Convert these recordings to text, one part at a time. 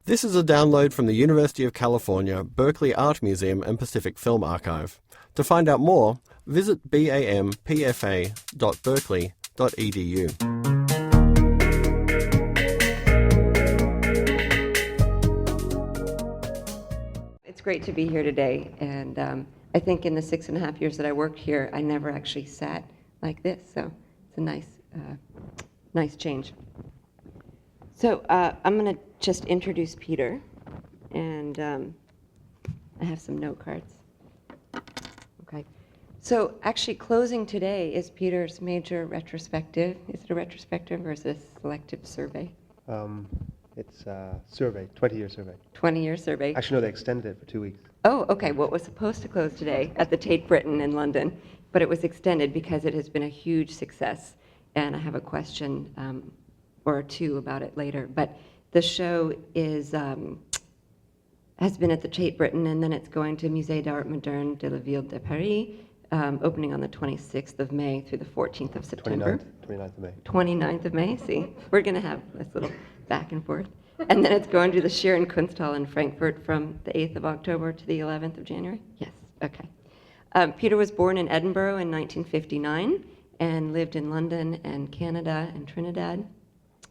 This is a download from the University of California, Berkeley Art Museum and Pacific Film Archive. To find out more, visit bampfa.berkeley.edu. It's great to be here today, and I think in the 6.5 years that I worked here, I never actually sat like this, so it's a nice change. So I'm going to just introduce Peter, and I have some note cards. Okay. So actually closing today is Peter's major retrospective. Is it a retrospective or is it a selective survey? It's a survey, 20-year survey. 20-year survey. Actually, no, they extended it for 2 weeks. Oh, okay. Well, it was supposed to close today at the Tate Britain in London, but it was extended because it has been a huge success, and I have a question or two about it later. But the show is has been at the Tate Britain, and then it's going to Musée d'Art Moderne de la Ville de Paris, opening on the 26th of May through the 14th of September. 29th of May. 29th of May, see? We're going to have this little back and forth. And then it's going to the Schirren Kunsthal in Frankfurt from the 8th of October to the 11th of January? Yes, okay. Peter was born in Edinburgh in 1959 and lived in London and Canada and Trinidad.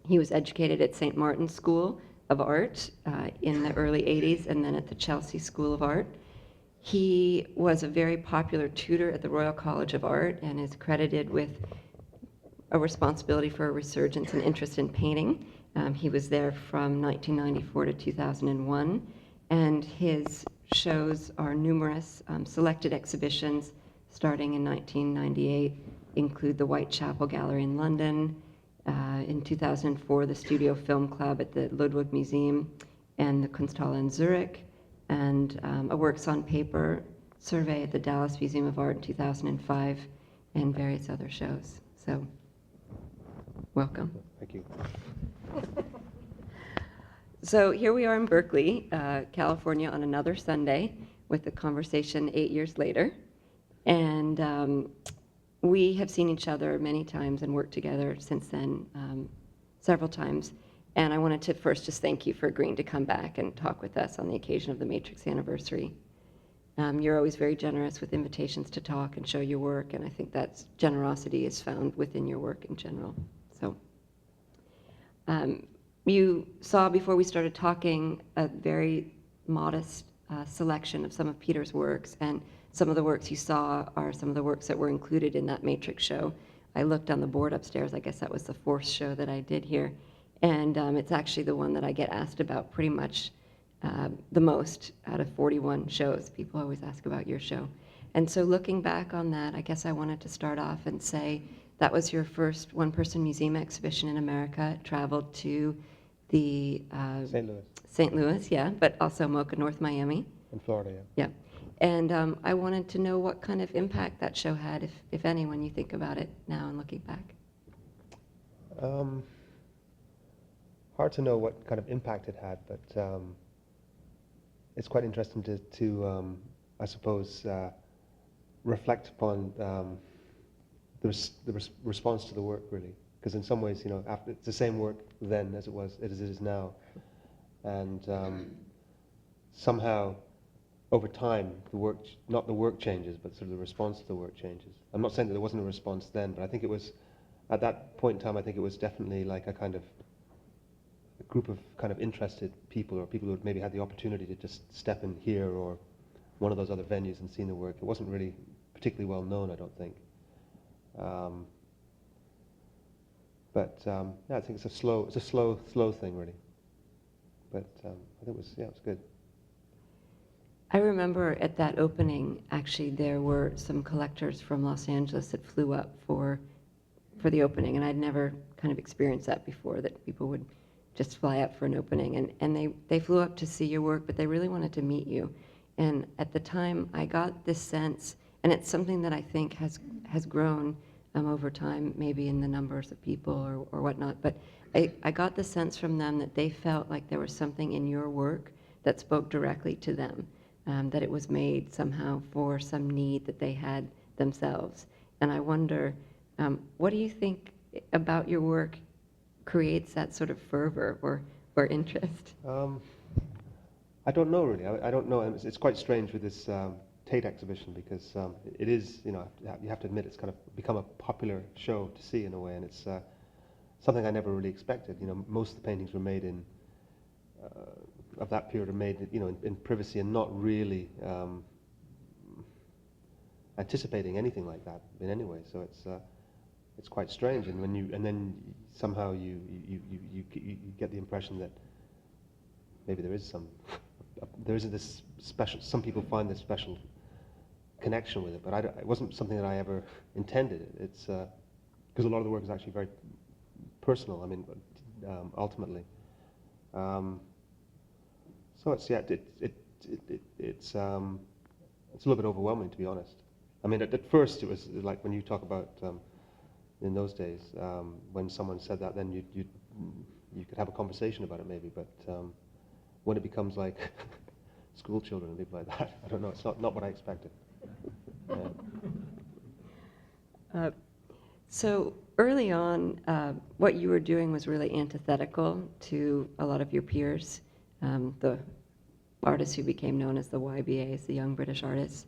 He was educated at St. Martin's School of Art in the early 80s and then at the Chelsea School of Art. He was a very popular tutor at the Royal College of Art and is credited with a responsibility for a resurgence and interest in painting. He was there from 1994 to 2001, and his shows are numerous. Selected exhibitions starting in 1998 include the Whitechapel Gallery in London, in 2004 the Studio Film Club at the Ludwig Museum and the Kunsthalle in Zurich, and a Works on Paper survey at the Dallas Museum of Art in 2005, and various other shows. So, welcome. Thank you. So here we are in Berkeley, California on another Sunday with the conversation 8 years later. And we have seen each other many times and worked together since then several times. And I wanted to first just thank you for agreeing to come back and talk with us on the occasion of the Matrix anniversary. You're always very generous with invitations to talk and show your work, and I think that generosity is found within your work in general. So. You saw before we started talking a very modest selection of some of Peter's works, and some of the works you saw are some of the works that were included in that Matrix show. I looked on the board upstairs, I guess that was the 4th show that I did here, and it's actually the one that I get asked about pretty much the most out of 41 shows. People always ask about your show. And so looking back on that, I guess I wanted to start off and say, that was your first one-person museum exhibition in America. It traveled to the St. Louis. St. Louis, yeah, but also MoCA North Miami. In Florida, yeah. Yeah, and I wanted to know what kind of impact that show had, if any, when you think about it now and looking back. Hard to know what kind of impact it had, but it's quite interesting to I suppose, reflect upon the response to the work, really, because in some ways, after it's the same work then as it is now, and somehow over time not the work changes, but sort of the response to the work changes. I'm not saying that there wasn't a response then, but I think it was at that point in time. I think it was definitely like a group of kind of interested people, or people who had maybe had the opportunity to just step in here or one of those other venues and seen the work. It wasn't really particularly well known, I don't think. Yeah, I think it's a slow thing, really. But I think it was good. I remember at that opening, actually, there were some collectors from Los Angeles that flew up for the opening, and I'd never kind of experienced that before, that people would just fly up for an opening, and they flew up to see your work, but they really wanted to meet you. And at the time, I got this sense, and it's something that I think has grown over time, maybe in the numbers of people or whatnot, but I got the sense from them that they felt like there was something in your work that spoke directly to them, that it was made somehow for some need that they had themselves. And I wonder, what do you think about your work creates that sort of fervor or interest? I don't know really. I don't know. And it's quite strange with this Tate exhibition because it is, you know, you have to admit it's kind of become a popular show to see in a way, and it's something I never really expected. You know, most of the paintings were made in of that period are made, you know, in privacy and not really anticipating anything like that in any way. So it's quite strange. And then somehow you get the impression that maybe there is this special. Some people find this special connection with it, but it wasn't something that I ever intended. It's because a lot of the work is actually very personal. I mean, ultimately. So it's it's a little bit overwhelming, to be honest. I mean, at first it was like when you talk about in those days when someone said that, then you could have a conversation about it maybe, but when it becomes like school children and things like that, I don't know. It's not what I expected. So early on, what you were doing was really antithetical to a lot of your peers, the artists who became known as the YBAs, the Young British Artists.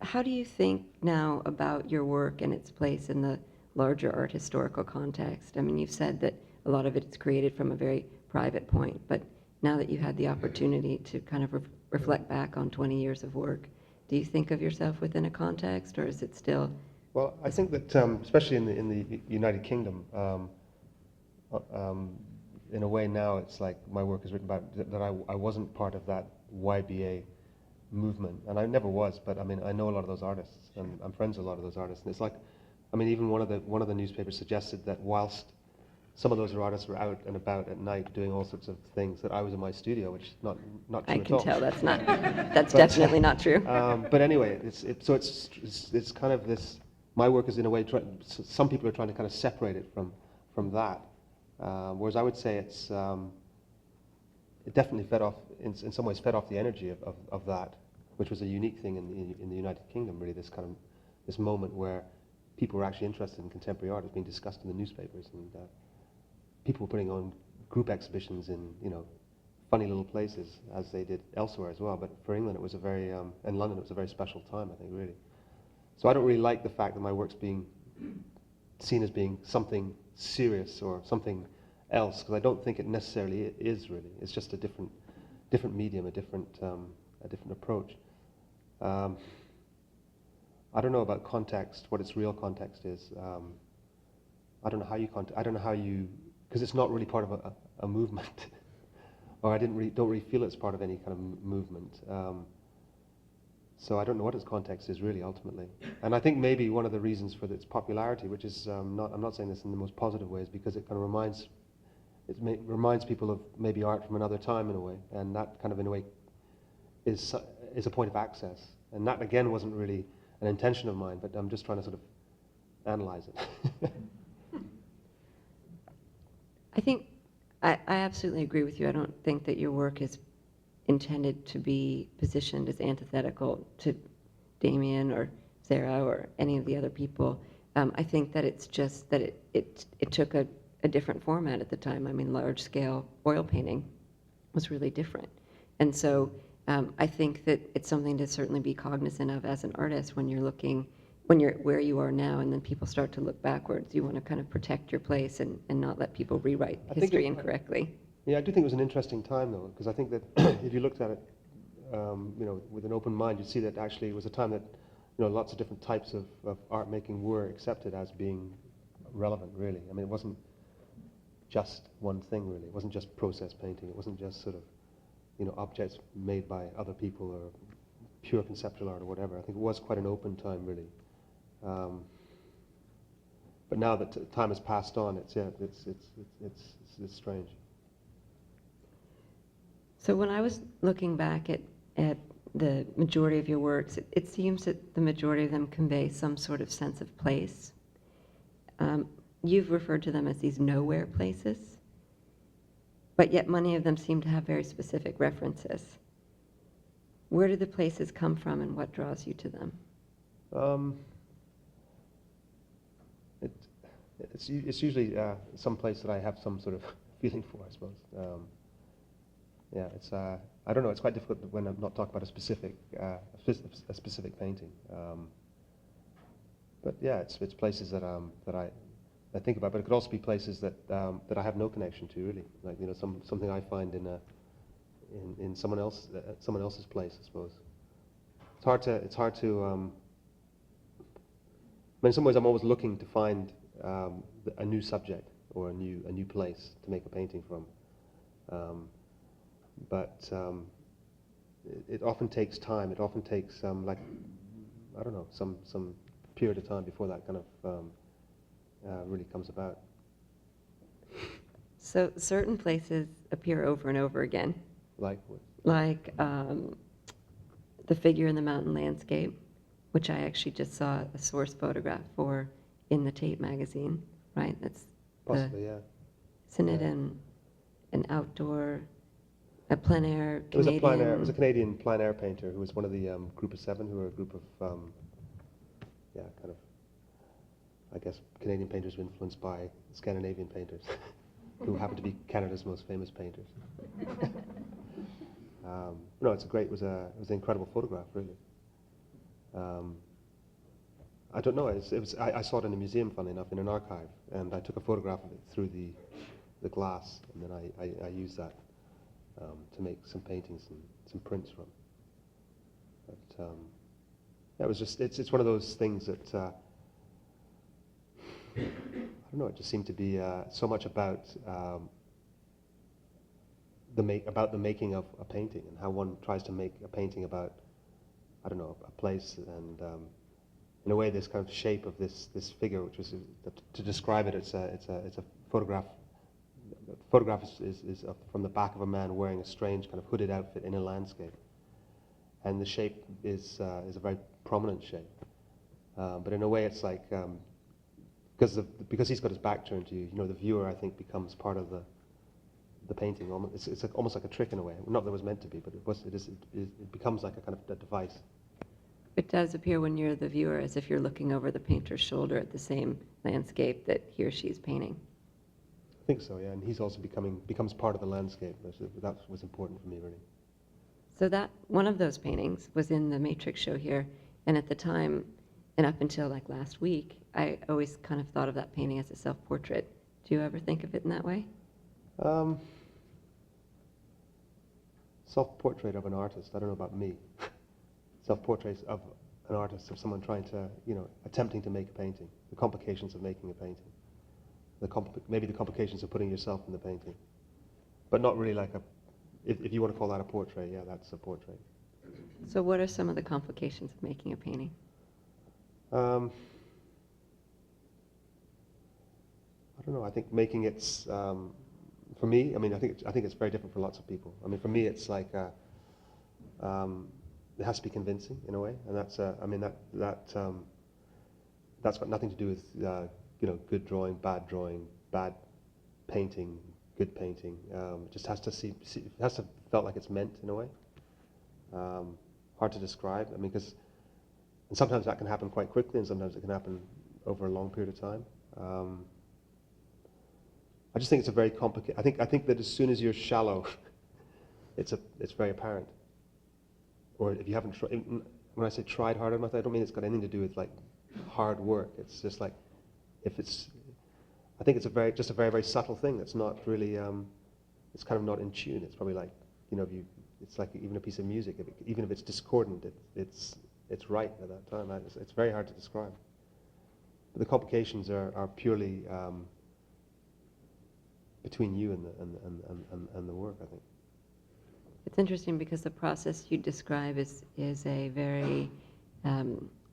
How do you think now about your work and its place in the larger art historical context? I mean, you've said that a lot of it is created from a very private point, but now that you had the opportunity to kind of reflect back on 20 years of work, do you think of yourself within a context, or is it still? Well, I think that especially in the United Kingdom, in a way now it's like my work is written about that I wasn't part of that YBA movement, and I never was. But I mean, I know a lot of those artists, and I'm friends with a lot of those artists. And it's like, I mean, even one of the newspapers suggested that whilst some of those artists were out and about at night doing all sorts of things, that I was in my studio, which is not true I at all. can tell that's definitely not true. But anyway, it's kind of this. My work is in a way. Some people are trying to kind of separate it from that, whereas I would say it definitely fed off in some ways fed off the energy of that, which was a unique thing in the United Kingdom. Really, this moment where people were actually interested in contemporary art. It was being discussed in the newspapers, and people were putting on group exhibitions in funny little places as they did elsewhere as well. But for England, it was in London, it was a very special time, I think, really. So I don't really like the fact that my work's being seen as being something serious or something else, because I don't think it necessarily is really. It's just a different medium, a different approach. I don't know about context, what its real context is. I don't know how you, because it's not really part of a movement, or I don't really feel it's part of any kind of movement. So I don't know what its context is really ultimately. And I think maybe one of the reasons for its popularity, which is I'm not saying this in the most positive way, is because it kind of reminds people of maybe art from another time in a way, and that kind of in a way is a point of access. And that again wasn't really an intention of mine, but I'm just trying to sort of analyze it. I think I absolutely agree with you. I don't think that your work is intended to be positioned as antithetical to Damien or Sarah or any of the other people. I think that it's just that it took a different format at the time. I mean, large-scale oil painting was really different. And so I think that it's something to certainly be cognizant of as an artist when you're where you are now, and then people start to look backwards. You want to kind of protect your place and not let people rewrite history incorrectly. Yeah, I do think it was an interesting time, though, because I think that if you looked at it, with an open mind, you'd see that actually it was a time that, lots of different types of art making were accepted as being relevant, really. I mean, it wasn't just one thing, really. It wasn't just process painting. It wasn't just sort of, objects made by other people or pure conceptual art or whatever. I think it was quite an open time, really. But now that time has passed on, it's strange. So when I was looking back at the majority of your works, it seems that the majority of them convey some sort of sense of place. You've referred to them as these nowhere places, but yet many of them seem to have very specific references. Where do the places come from, and what draws you to them? It's usually some place that I have some sort of feeling for, I suppose. Yeah, it's I don't know. It's quite difficult when I'm not talking about a specific painting. But yeah, it's places that I think about. But it could also be places that that I have no connection to really. Like something I find in someone else's place, I suppose. It's hard to. In some ways, I'm always looking to find a new subject or a new place to make a painting from. But it often takes time. It often takes like I don't know some period of time before that kind of really comes about. So certain places appear over and over again. Like the figure in the mountain landscape, which I actually just saw a source photograph for in the Tate magazine, right? That's possibly, yeah. Isn't it an outdoor, a plein air Canadian? It was a Canadian plein air painter who was one of the group of seven, who were a group of, kind of, I guess, Canadian painters influenced by Scandinavian painters, who happen to be Canada's most famous painters. No, it was an incredible photograph, really. I don't know. I saw it in a museum, funny enough, in an archive, and I took a photograph of it through the glass, and then I used that to make some paintings and some prints from. But it was just it's one of those things that I don't know. It just seemed to be so much about the making of a painting and how one tries to make a painting about, I don't know, a place, and in a way this kind of shape of this figure, which was to describe it, it's a photograph. The photograph is from the back of a man wearing a strange kind of hooded outfit in a landscape, and the shape is a very prominent shape. But in a way, it's like because he's got his back turned to you, the viewer, I think, becomes part of the painting. It's almost like a trick in a way. Not that it was meant to be, but it becomes like a kind of a device. It does appear when you're the viewer as if you're looking over the painter's shoulder at the same landscape that he or she is painting. I think so, yeah. And he's also becomes part of the landscape. That was important for me, really. So that one of those paintings was in the Matrix show here, and at the time, and up until like last week, I always kind of thought of that painting as a self-portrait. Do you ever think of it in that way? Self-portrait of an artist. I don't know about me. Self-portraits of an artist, of someone trying to, attempting to make a painting. The complications of making a painting. Maybe the complications of putting yourself in the painting. But not really like if you want to call that a portrait, yeah, that's a portrait. So what are some of the complications of making a painting? I don't know. I think making it, for me, I think it's very different for lots of people. I mean, for me, it's like it has to be convincing in a way, and that's that's got nothing to do with good drawing, bad painting, good painting. It just has to it has to felt like it's meant in a way. Hard to describe. I mean, and sometimes that can happen quite quickly, and sometimes it can happen over a long period of time. I just think it's a very complicated. I think that as soon as you're shallow, it's very apparent. Or if you haven't tried, when I say tried hard enough, I don't mean it's got anything to do with like hard work. It's just like I think it's just a very very subtle thing that's not really. It's kind of not in tune. It's probably like it's like even a piece of music. Even if it's discordant, it's right at that time. It's very hard to describe. But the complications are purely between you and the work, I think. It's interesting because the process you describe is a very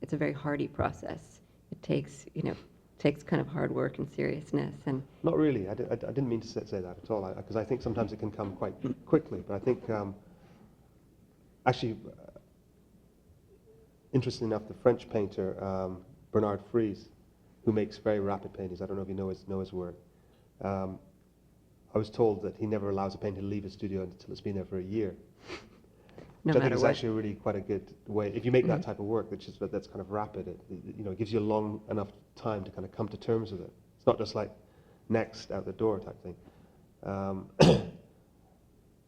it's a very hardy process. It takes kind of hard work and seriousness and. Not really. I didn't mean to say that at all. Because I think sometimes it can come quite quickly. But I think actually, interestingly enough, the French painter Bernard Fries, who makes very rapid paintings. I don't know if you know his work. I was told that he never allows a painter to leave his studio until it's been there for a year. Which I think is actually really quite a good way. If you make that type of work, that's kind of rapid, it gives you a long enough time to kind of come to terms with it. It's not just like next, out the door type thing.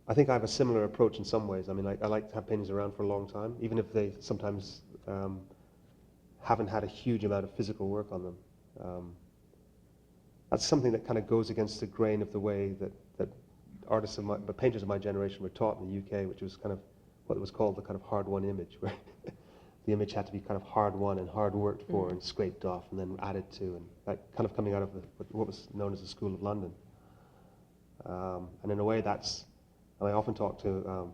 I think I have a similar approach in some ways. I mean, I like to have paintings around for a long time, even if they sometimes haven't had a huge amount of physical work on them. That's something that kind of goes against the grain of the way that artists but painters of my generation were taught in the UK, which was kind of what was called the kind of hard-won image, where the image had to be kind of hard-won and hard worked for and scraped off and then added to, and that kind of coming out of what was known as the School of London. And in a way, I often talk to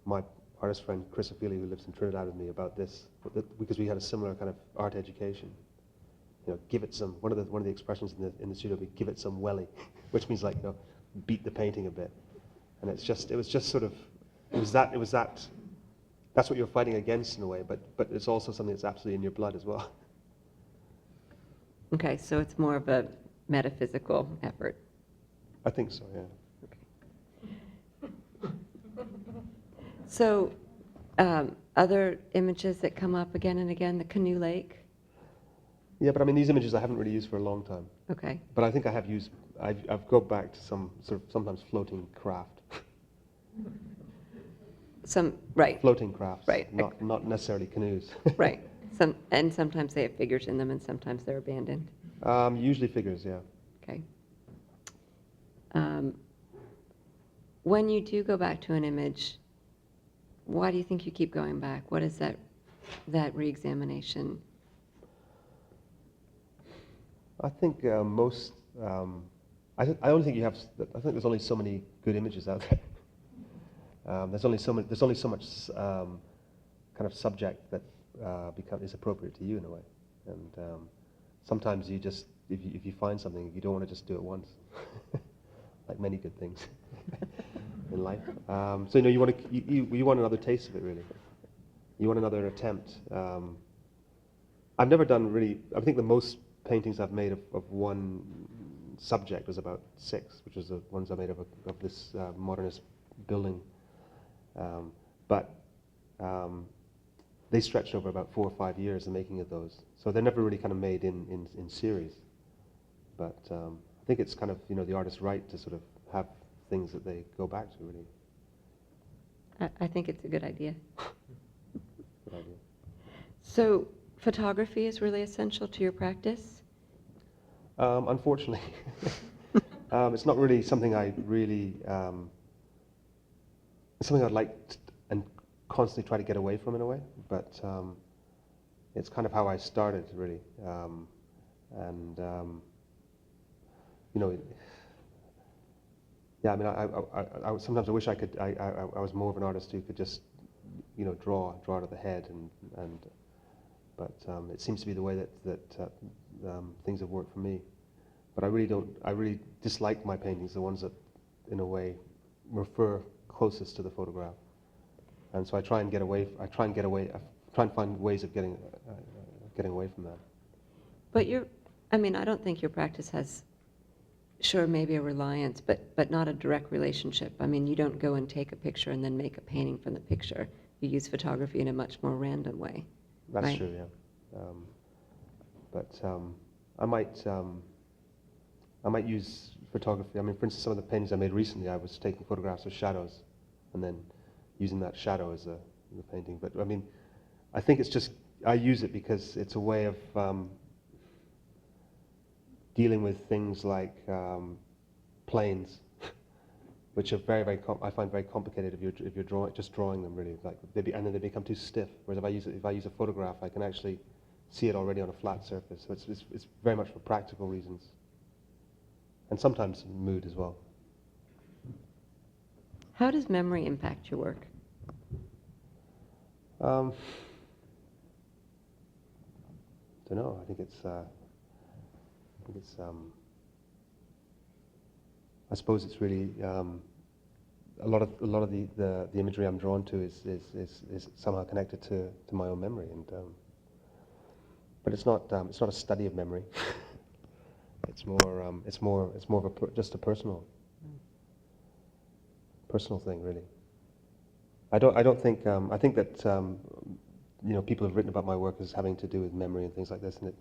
my artist friend Chris O'Feely, who lives in Trinidad with me, about this, because we had a similar kind of art education. You know, give it some. One of the expressions in the studio would be "give it some welly," which means like, you know, beat the painting a bit. And it was just sort of that's what you're fighting against in a way, but it's also something that's absolutely in your blood as well. Okay, so it's more of a metaphysical effort. I think so, yeah. So, other images that come up again and again, the Canoe Lake. Yeah, but I mean, these images I haven't really used for a long time. Okay. But I think I have used, I've gone back to some sort of sometimes floating craft. Right. Floating crafts. Right. Not necessarily canoes. Right. And sometimes they have figures in them and sometimes they're abandoned. Usually figures, yeah. Okay. When you do go back to an image, why do you think you keep going back? What is that re-examination? I think most. I only think you have. I think there's only so many good images out there. There's only so much kind of subject that is appropriate to you in a way, and sometimes you just if you find something, you don't want to just do it once, like many good things in life. So you want another taste of it, really. You want another attempt. I've never done really. I think the most paintings I've made of one subject was about 6, which was the ones I made of this modernist building. But they stretched over about 4 or 5 years, the making of those. So they're never really kind of made in series. But I think it's kind of, the artist's right to sort of have things that they go back to, really. I think it's a good idea. Good idea. So photography is really essential to your practice? Unfortunately. It's not really something I really... it's something I'd like and constantly try to get away from in a way, but it's kind of how I started, really. Yeah, I mean, I sometimes I wish I could. I was more of an artist who could just, draw out of the head, but it seems to be the way that things have worked for me. But I really dislike my paintings, the ones that, in a way, refer closest to the photograph. And so I try and find ways of getting away from that. But I don't think your practice has, sure, maybe a reliance, but not a direct relationship. I mean, you don't go and take a picture and then make a painting from the picture. You use photography in a much more random way. That's right? true, yeah. But I might use photography. I mean, for instance, some of the paintings I made recently, I was taking photographs of shadows and then using that shadow as the painting. But I mean, I think it's just, I use it because it's a way of dealing with things like planes, which are very, I find very complicated if you're drawing them, really. Like and then they become too stiff. Whereas if I use a photograph, I can actually see it already on a flat surface. So it's very much for practical reasons, and sometimes mood as well. How does memory impact your work? Don't know. I think I suppose it's really a lot of the imagery I'm drawn to is somehow connected to my own memory, and but it's not a study of memory. It's more of just a personal thing, really. I don't think I think that people have written about my work as having to do with memory and things like this, and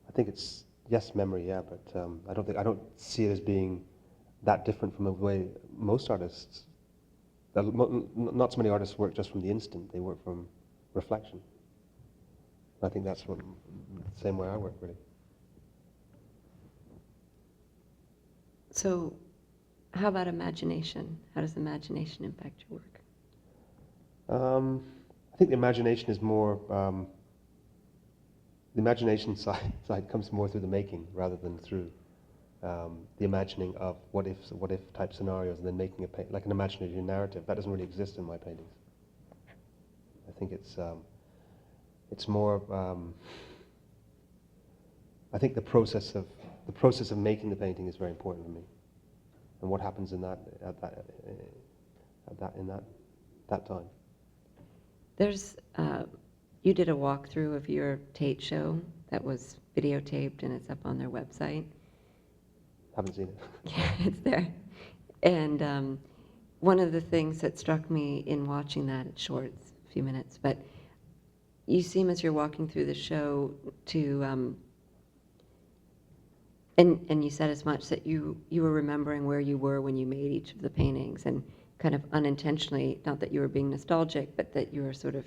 I think it's memory, yeah, but I don't see it as being that different from the way most artists not so many artists work just from the instant, they work from reflection. I think that's the same way I work, really. So how about imagination? How does imagination impact your work? I think the imagination is more, the imagination side comes more through the making rather than through the imagining of what if type scenarios and then making like an imaginary narrative. That doesn't really exist in my paintings. I think it's more, I think the process of making the painting is very important for me, and what happens in that time. There's, you did a walkthrough of your Tate show that was videotaped and it's up on their website. Haven't seen it. Yeah, it's there. And one of the things that struck me in watching that, it's short, it's a few minutes, but you seem as you're walking through the show to, and you said as much, that you were remembering where you were when you made each of the paintings, and kind of unintentionally, not that you were being nostalgic, but that you were sort of,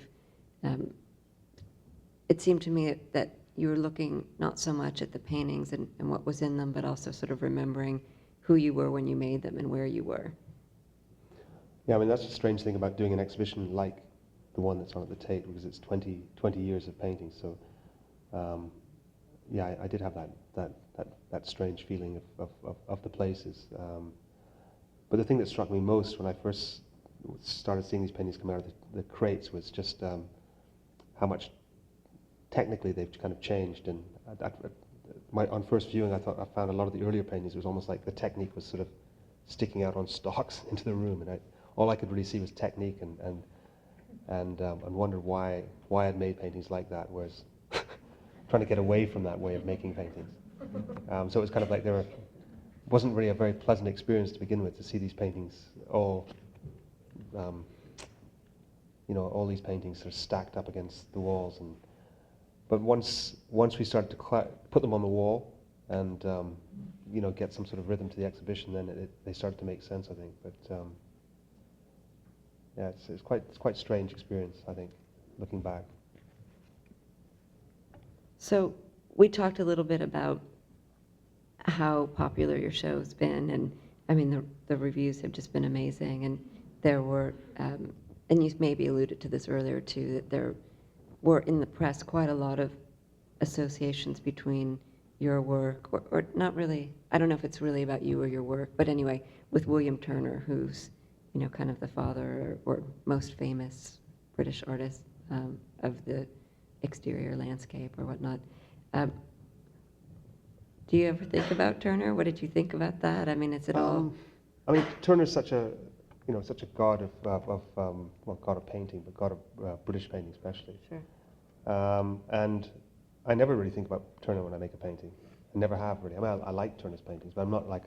it seemed to me that you were looking not so much at the paintings and what was in them, but also sort of remembering who you were when you made them and where you were. Yeah, I mean, that's a strange thing about doing an exhibition like the one that's on at the Tate, because it's 20 years of painting. So, yeah, I did have that strange feeling of the places. But the thing that struck me most when I first started seeing these paintings come out of the crates was just how much technically they've kind of changed. And on first viewing, I found a lot of the earlier paintings, it was almost like the technique was sort of sticking out on stalks into the room, and all I could really see was technique, and wondered why I'd made paintings like that, whereas trying to get away from that way of making paintings. So it was kind of like wasn't really a very pleasant experience to begin with, to see these paintings all, all these paintings sort of stacked up against the walls. But once we started to put them on the wall and get some sort of rhythm to the exhibition, then they started to make sense, I think. But yeah, it's quite strange experience, I think, looking back. So we talked a little bit about how popular your show's been, and I mean the reviews have just been amazing, and there were, and you maybe alluded to this earlier too, that there were in the press quite a lot of associations between your work, or not really, I don't know if it's really about you or your work, but anyway, with William Turner, who's kind of the father or most famous British artist of the exterior landscape or whatnot. Do you ever think about Turner? What did you think about that? I mean, is it all? I mean, Turner's such a god of god of painting, but god of British painting especially. Sure. And I never really think about Turner when I make a painting. I never have really. I mean, I like Turner's paintings, but I'm not like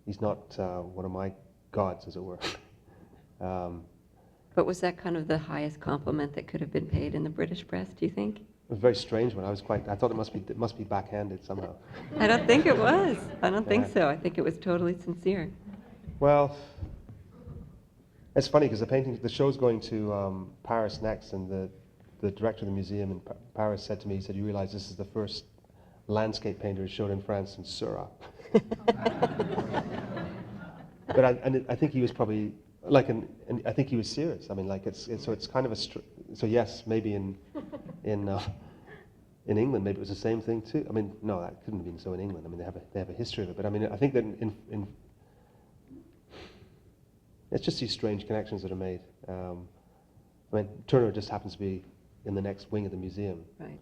he's not one of my gods, as it were. But was that kind of the highest compliment that could have been paid in the British press, do you think? It was a very strange one. I thought it must be backhanded somehow. I don't think it was. I don't think so. I think it was totally sincere. Well, it's funny because the show's going to Paris next, and the director of the museum in Paris said to me, he said, "You realize this is the first landscape painter who's shown in France since Seurat." But I think he was probably and I think he was serious. I mean, like it's kind of so yes, maybe in England maybe it was the same thing too. I mean, no, that couldn't have been so in England. I mean, they have a history of it. But I mean, I think that in it's just these strange connections that are made. I mean, Turner just happens to be in the next wing of the museum. Right.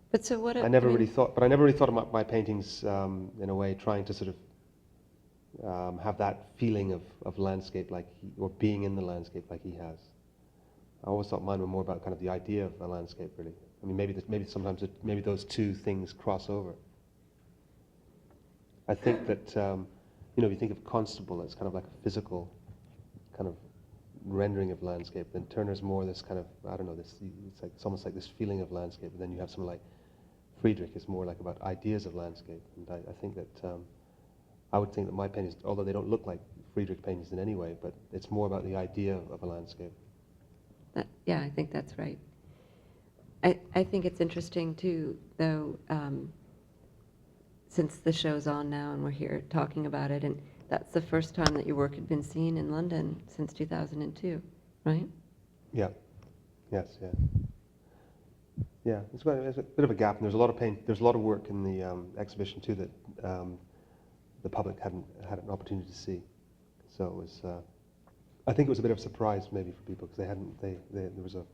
But so what? I never really thought about my paintings in a way trying to sort of have that feeling of landscape or being in the landscape like he has. I always thought mine were more about kind of the idea of a landscape, really. I mean, maybe sometimes maybe those two things cross over. I think that if you think of Constable as kind of like a physical kind of rendering of landscape, then Turner's more this kind of, I don't know, it's almost like this feeling of landscape, and then you have someone like Friedrich is more like about ideas of landscape, and I think that I would think that my paintings, although they don't look like Friedrich paintings in any way, but it's more about the idea of a landscape. Yeah, I think that's right. I think it's interesting too, though, since the show's on now and we're here talking about it, and that's the first time that your work had been seen in London since 2002, right? Yeah. Yes. Yeah. Yeah. It's a bit of a gap, and there's a lot of there's a lot of work in the exhibition too that the public hadn't had an opportunity to see. So it was. I think it was a bit of a surprise maybe for people because there was a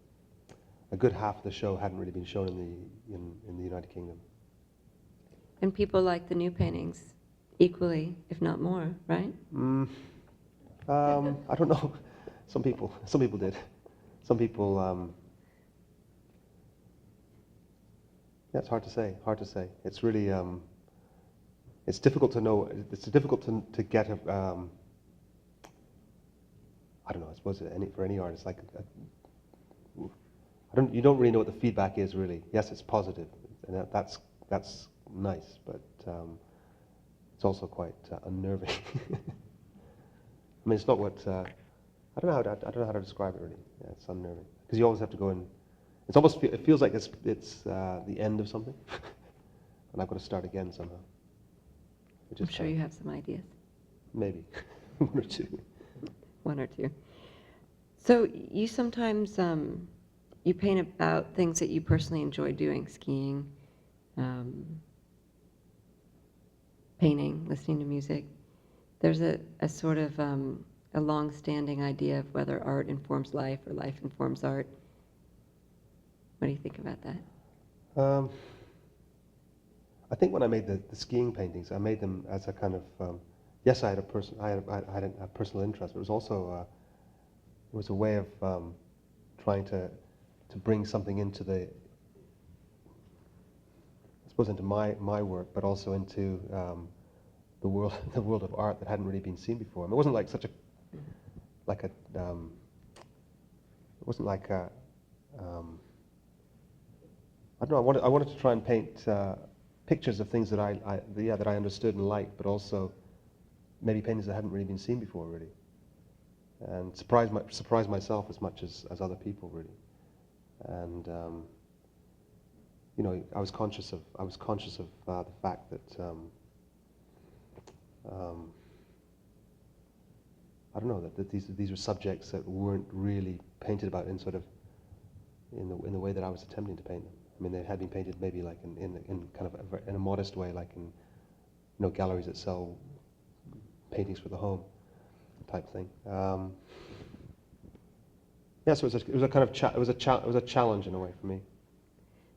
good half of the show hadn't really been shown in the United Kingdom. And people like the new paintings equally, if not more, right? I don't know. Some people did. Some people. Yeah, it's hard to say. It's really. It's difficult to know. It's difficult to get a. I don't know. I suppose for any artist, like. You don't really know what the feedback is really. Yes, it's positive, and that's nice, but it's also quite unnerving. I mean, it's not what I don't know how to describe it really. Yeah, it's unnerving because you always have to go in. It feels like it's the end of something, and I've got to start again somehow. I'm sure you have some ideas. Maybe one or two. One or two. So you sometimes you paint about things that you personally enjoy doing: skiing, painting, listening to music. There's a sort of a long-standing idea of whether art informs life or life informs art. What do you think about that? I think when I made the skiing paintings, I made them as a kind of yes, I had a personal interest, but it was also it was a way of trying to bring something into I suppose into my work, but also into the world of art that hadn't really been seen before. And it wasn't like it wasn't like a I don't know. I wanted to try and paint pictures of things that I understood and liked, but also maybe paintings that hadn't really been seen before, really, and surprise myself as much as other people, really. And I was conscious of the fact that I don't know that these were subjects that weren't really painted about in sort of in the way that I was attempting to paint them. I mean, they had been painted maybe like in kind of in a modest way, like in galleries that sell paintings for the home type thing. Yeah, so it was a kind of it was a challenge in a way for me.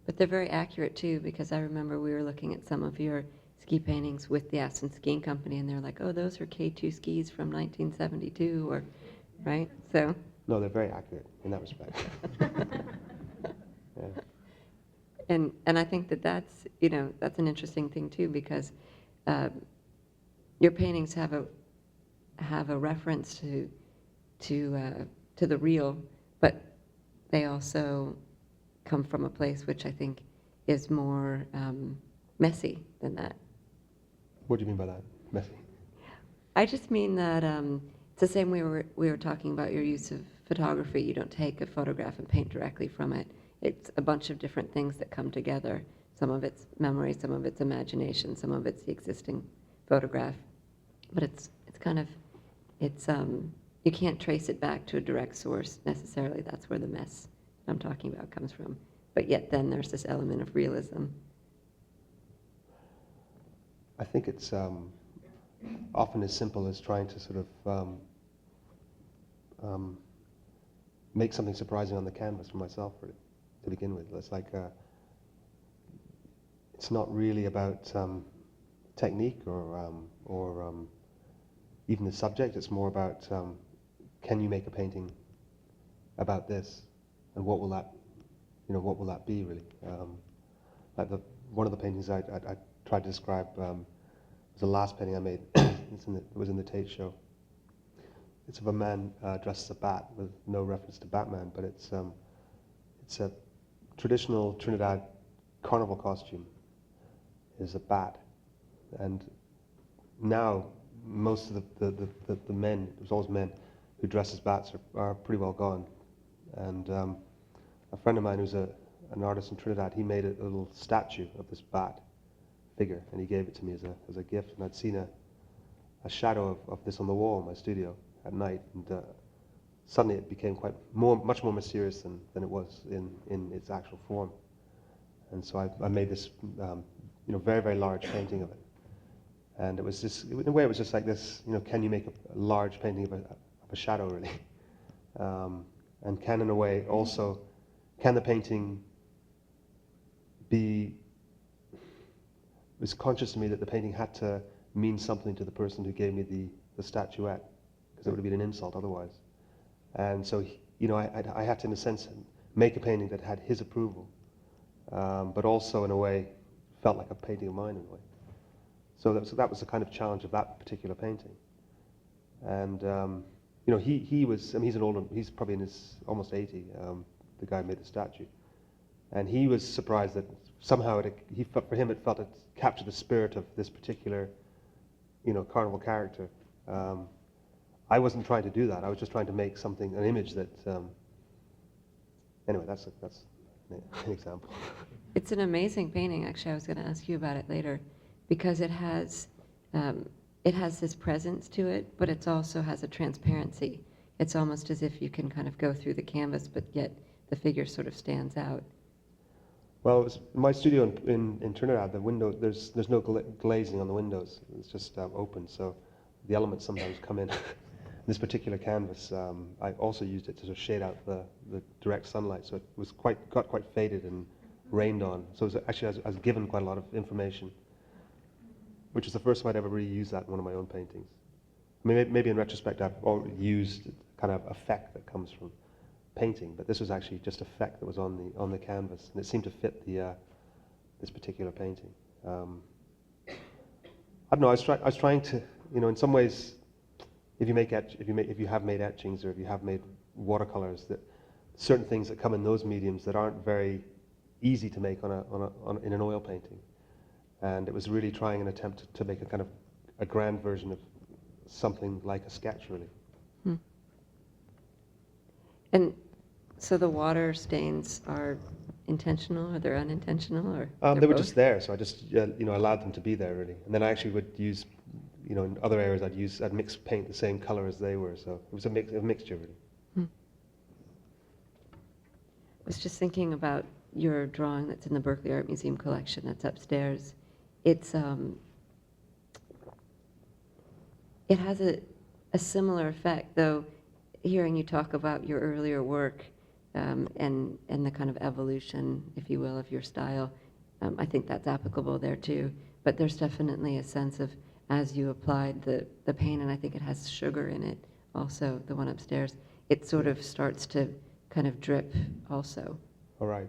But they're very accurate too, because I remember we were looking at some of your ski paintings with the Aspen Skiing Company, and they're like, "Oh, those are K2 skis from 1972," or right. So. No, they're very accurate in that respect. Yeah. And I think that's an interesting thing too, because your paintings have a reference to the real, but they also come from a place which I think is more messy than that. What do you mean by that, messy? I just mean that it's the same way we were talking about your use of photography. You don't take a photograph and paint directly from it. It's a bunch of different things that come together. Some of it's memory, some of it's imagination, some of it's the existing photograph. But it's you can't trace it back to a direct source necessarily. That's where the mess I'm talking about comes from. But yet then there's this element of realism. I think it's often as simple as trying to sort of make something surprising on the canvas for myself, really, to begin with. It's like it's not really about technique or even the subject. It's more about can you make a painting about this, and what will that be really? Like one of the paintings I tried to describe was the last painting I made. It was in the Tate show. It's of a man dressed as a bat, with no reference to Batman, but it's a traditional Trinidad carnival costume is a bat, and now most of the men, it was always men, who dress as bats are pretty well gone. And a friend of mine who's an artist in Trinidad, he made a little statue of this bat figure, and he gave it to me as a gift. And I'd seen a shadow of this on the wall in my studio at night, and suddenly it became much more mysterious than it was in its actual form. And so I made this very, very large painting of it. And it was just, in a way, it was just like this, can you make a large painting of a shadow, really? And can, in a way, also, can the painting be, it was conscious to me that the painting had to mean something to the person who gave me the statuette, because it would have been an insult otherwise. And so, I had to, in a sense, make a painting that had his approval, but also, in a way, felt like a painting of mine, in a way. So that was the kind of challenge of that particular painting. And he's probably in his almost 80, the guy who made the statue. And he was surprised that somehow for him it felt it captured the spirit of this particular, carnival character. I wasn't trying to do that. I was just trying to make an image that, anyway, that's an example. It's an amazing painting. Actually, I was going to ask you about it later, because it has this presence to it, but it also has a transparency. It's almost as if you can kind of go through the canvas, but yet the figure sort of stands out. Well, it was my studio in Trinidad. The window, there's no glazing on the windows. It's just open, so the elements sometimes come in. This particular canvas, I also used it to sort of shade out the direct sunlight, so it was got quite faded and rained on. So it was actually, I was given quite a lot of information, which is the first time I'd ever really used that in one of my own paintings. I mean, maybe in retrospect I've already used kind of effect that comes from painting, but this was actually just effect that was on the canvas, and it seemed to fit this particular painting. I don't know. I was trying to, in some ways, if you have made etchings or if you have made watercolors, that certain things that come in those mediums that aren't very easy to make in an oil painting. And it was really trying an attempt to make a kind of a grand version of something like a sketch, really. And so the water stains are intentional, or they're unintentional, or they were both? just there, so I just allowed them to be there, really. And then I actually would use, in other areas I'd mix paint the same color as they were, so it was a mixture, really. I was just thinking about your drawing that's in the Berkeley Art Museum collection that's upstairs. It has a similar effect, though. Hearing you talk about your earlier work and the kind of evolution, if you will, of your style, I think that's applicable there too. But there's definitely a sense of, as you applied the paint, and I think it has sugar in it also, the one upstairs, it sort of starts to kind of drip also. All right.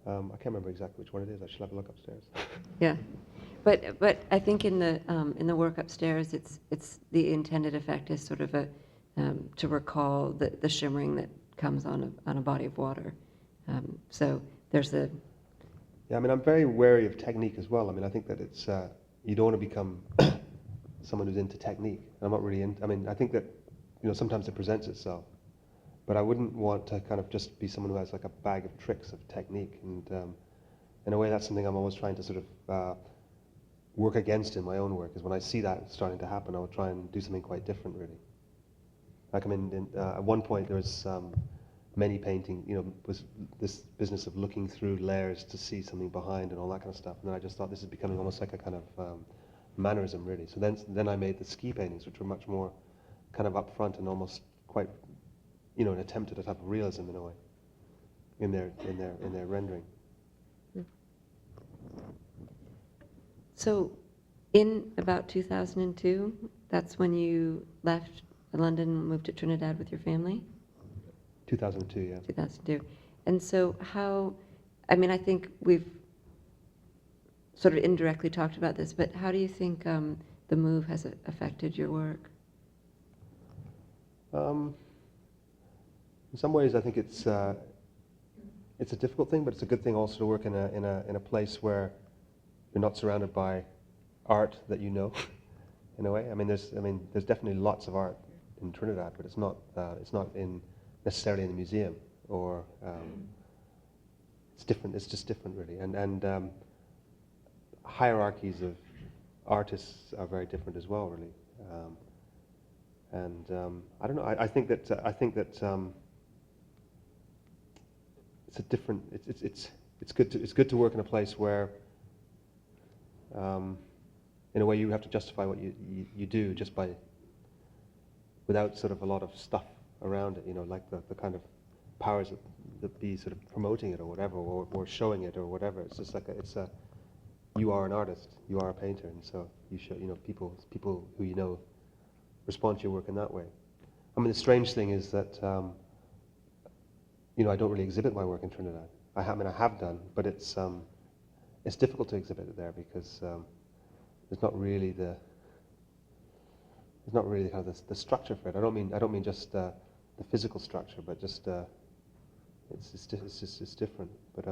I can't remember exactly which one it is. I should have a look upstairs. Yeah, but I think in the work upstairs, it's the intended effect is sort of to recall the shimmering that comes on a body of water. So there's a. Yeah, I mean, I'm very wary of technique as well. I mean, I think that it's you don't want to become someone who's into technique. I'm not really into. I mean, I think that sometimes it presents itself. But I wouldn't want to kind of just be someone who has like a bag of tricks of technique. And in a way, that's something I'm always trying to sort of work against in my own work, is when I see that starting to happen, I'll try and do something quite different, really. Like, I mean, at one point there was many painting, was this business of looking through layers to see something behind and all that kind of stuff. And then I just thought this is becoming almost like a kind of mannerism, really. So then I made the ski paintings, which were much more kind of upfront and almost quite, an attempt at a type of realism in a way, in their rendering. So, in about 2002, that's when you left London and moved to Trinidad with your family? 2002, yeah. 2002. And so I think we've sort of indirectly talked about this, but how do you think the move has affected your work? In some ways, I think it's a difficult thing, but it's a good thing also to work in a place where you're not surrounded by art that you know, in a way. I mean, there's definitely lots of art in Trinidad, but it's not necessarily in the museum, or it's different. It's just different, really. And hierarchies of artists are very different as well, really. I don't know. I think that it's a different. It's good to work in a place where, in a way, you have to justify what you do just by, without sort of a lot of stuff around it. You know, like the kind of powers that be sort of promoting it or whatever, or showing it or whatever. It's just like you are an artist, you are a painter, and so you show, you know, people who you know respond to your work in that way. I mean, the strange thing is that, you know, I don't really exhibit my work in Trinidad. I have done, but it's difficult to exhibit it there because there's not really kind of the structure for it. I don't mean just the physical structure, but just it's different. But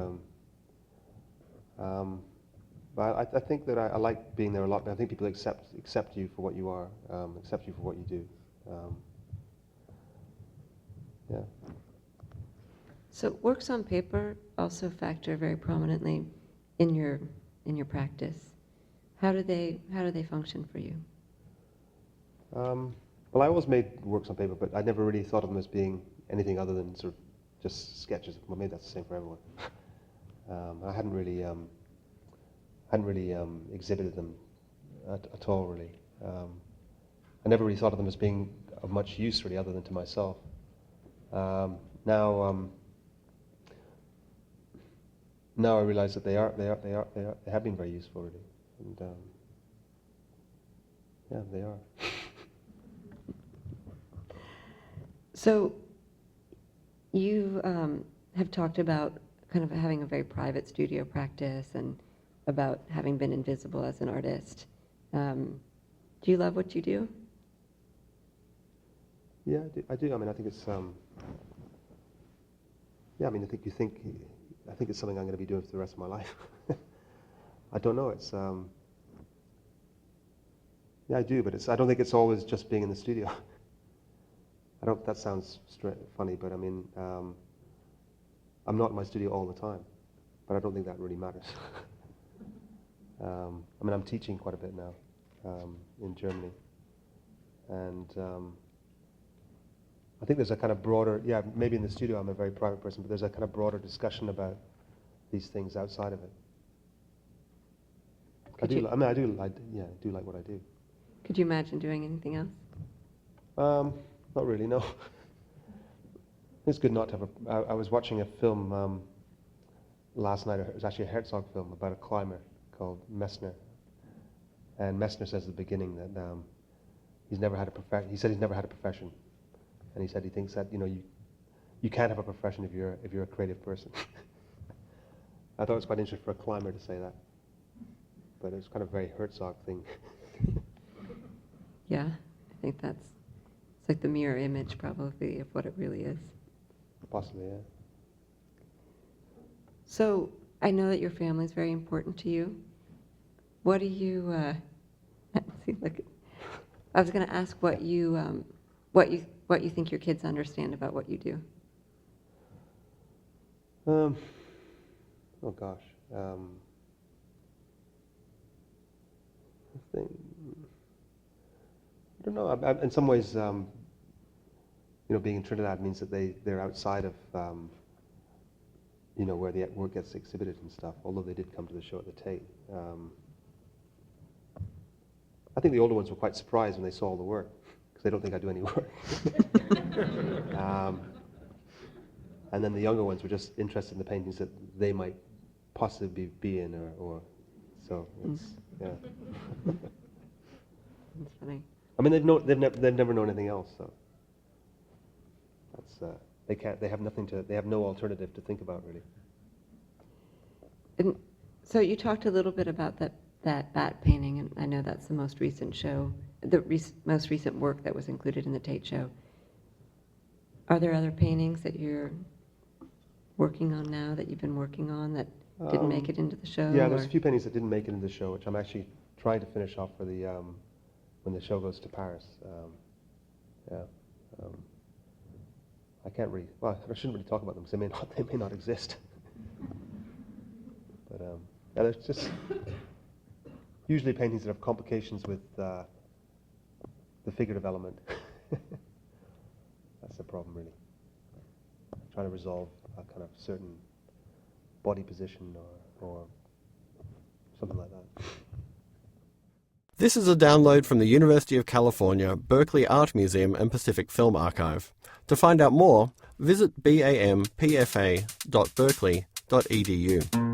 I think that I like being there a lot. But I think people accept you for what you are, accept you for what you do. Yeah. So works on paper also factor very prominently in your practice. How do they function for you? Well, I always made works on paper, but I never really thought of them as being anything other than sort of just sketches. Well, maybe that's the same for everyone. I hadn't really exhibited them at all, really. I never really thought of them as being of much use, really, other than to myself. Now I realize that they have been very useful, really, and yeah, they are. So you have talked about kind of having a very private studio practice and about having been invisible as an artist. Do you love what you do? Yeah, I do. I mean, I think it's. Yeah, I mean, I think it's something I'm going to be doing for the rest of my life. I don't know. It's. Yeah, I do, but I don't think it's always just being in the studio. That sounds funny, but I mean, I'm not in my studio all the time, but I don't think that really matters. I mean, I'm teaching quite a bit now in Germany, and I think there's a kind of broader, yeah, maybe in the studio I'm a very private person, but there's a kind of broader discussion about these things outside of it. I do like what I do. Could you imagine doing anything else? Not really, no. It's good not to have I was watching a film last night. It was actually a Herzog film about a climber called Messner. And Messner says at the beginning that he's never had a profession. He said he's never had a profession, and he said he thinks that, you know, you can't have a profession if you're a creative person. I thought it was quite interesting for a climber to say that, but it was kind of a very Herzog thing. Yeah, I think it's like the mirror image probably of what it really is. Possibly, yeah. So I know that your family is very important to you. What do you? See, look. I was going to ask what you think your kids understand about what you do. Oh gosh. I think. I don't know. In some ways, you know, being in Trinidad means that they're outside of, you know, where the work gets exhibited and stuff. Although they did come to the show at the Tate. I think the older ones were quite surprised when they saw all the work, because they don't think I do any work. And then the younger ones were just interested in the paintings that they might possibly be in, or so. It's, yeah. That's funny. I mean, they've never known anything else, so that's they have no alternative to think about, really. And so you talked a little bit about that bat painting, and I know that's the most recent show, most recent work that was included in the Tate show. Are there other paintings that you're working on now, that you've been working on, that didn't make it into the show? Yeah, there's a few paintings that didn't make it into the show, which I'm actually trying to finish off for the when the show goes to Paris. I can't really, well, I shouldn't really talk about them because they may not exist. But yeah, there's just usually paintings that have complications with the figurative element. That's the problem, really. Trying to resolve a kind of certain body position or something like that. This is a download from the University of California, Berkeley Art Museum and Pacific Film Archive. To find out more, visit bampfa.berkeley.edu.